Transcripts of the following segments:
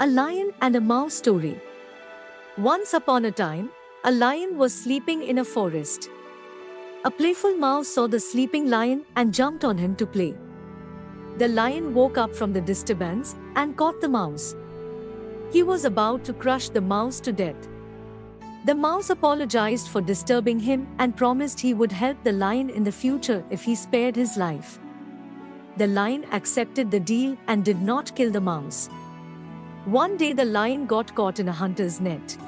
A lion and a mouse story. Once upon a time, a lion was sleeping in a forest. A playful mouse saw the sleeping lion and jumped on him to play. The lion woke up from the disturbance and caught the mouse. He was about to crush the mouse to death. The mouse apologized for disturbing him and promised he would help the lion in the future if he spared his life. The lion accepted the deal and did not kill the mouse. One day the lion got caught in a hunter's net.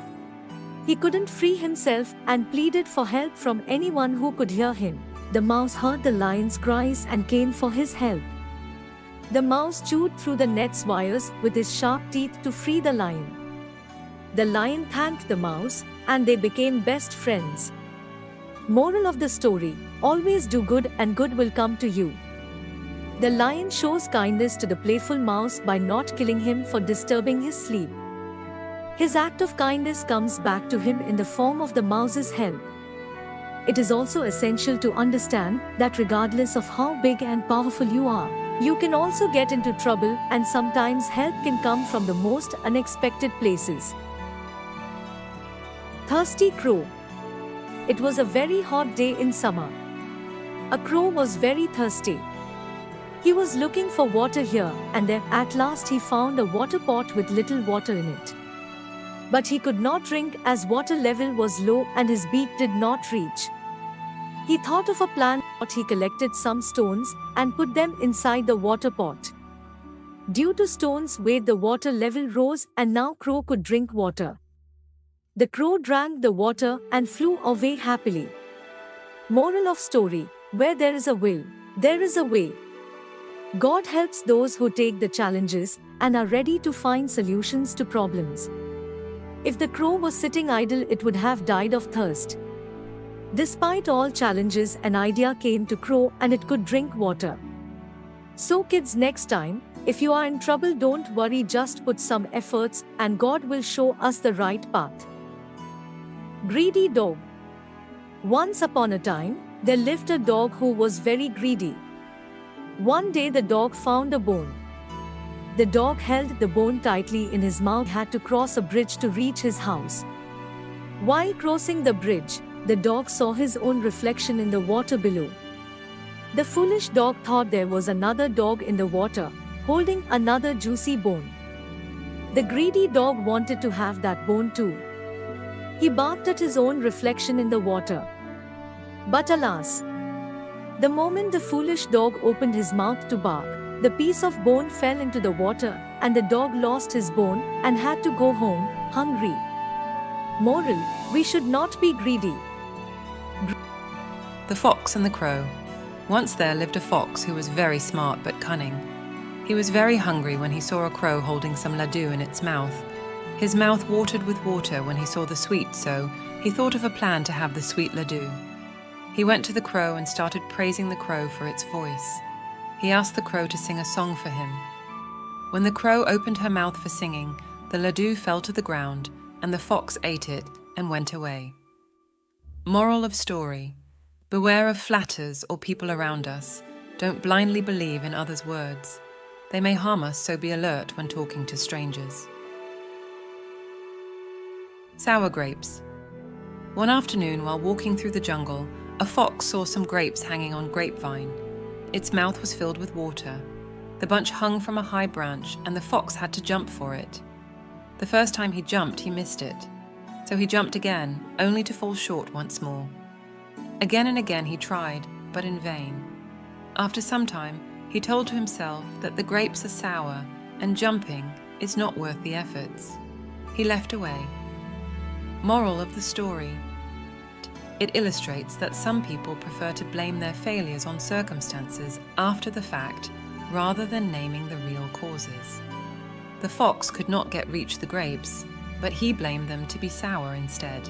He couldn't free himself and pleaded for help from anyone who could hear him. The mouse heard the lion's cries and came for his help. The mouse chewed through the net's wires with his sharp teeth to free the lion. The lion thanked the mouse, and they became best friends. Moral of the story: always do good and good will come to you. The lion shows kindness to the playful mouse by not killing him for disturbing his sleep. His act of kindness comes back to him in the form of the mouse's help. It is also essential to understand that regardless of how big and powerful you are, you can also get into trouble, and sometimes help can come from the most unexpected places. Thirsty Crow. It was a very hot day in summer. A crow was very thirsty. He was looking for water here and there. At last he found a water pot with little water in it. But he could not drink as water level was low and his beak did not reach. He thought of a plan. He collected some stones and put them inside the water pot. Due to stones' weight, the water level rose and now Crow could drink water. The crow drank the water and flew away happily. Moral of story: where there is a will, there is a way. God helps those who take the challenges and are ready to find solutions to problems. If the crow was sitting idle, it would have died of thirst. Despite all challenges, an idea came to Crow and it could drink water. So kids, next time, if you are in trouble, don't worry, just put some efforts and God will show us the right path. Greedy Dog. Once upon a time, there lived a dog who was very greedy. One day the dog found a bone. The dog held the bone tightly in his mouth, had to cross a bridge to reach his house. While crossing the bridge, the dog saw his own reflection in the water below. The foolish dog thought there was another dog in the water, holding another juicy bone. The greedy dog wanted to have that bone too. He barked at his own reflection in the water. But alas! The moment the foolish dog opened his mouth to bark, the piece of bone fell into the water, and the dog lost his bone and had to go home, hungry. Moral: we should not be greedy. The Fox and the Crow. Once there lived a fox who was very smart but cunning. He was very hungry when he saw a crow holding some laddu in its mouth. His mouth watered with water when he saw the sweet, so he thought of a plan to have the sweet laddu. He went to the crow and started praising the crow for its voice. He asked the crow to sing a song for him. When the crow opened her mouth for singing, the laddu fell to the ground, and the fox ate it and went away. Moral of story: beware of flatters or people around us. Don't blindly believe in others' words. They may harm us, so be alert when talking to strangers. Sour grapes. One afternoon, while walking through the jungle, a fox saw some grapes hanging on grapevine. Its mouth was filled with water. The bunch hung from a high branch, and the fox had to jump for it. The first time he jumped, he missed it. So he jumped again, only to fall short once more. Again and again he tried, but in vain. After some time, he told to himself that the grapes are sour, and jumping is not worth the efforts. He left away. Moral of the story: it illustrates that some people prefer to blame their failures on circumstances after the fact, rather than naming the real causes. The fox could not reach the grapes, but he blamed them to be sour instead.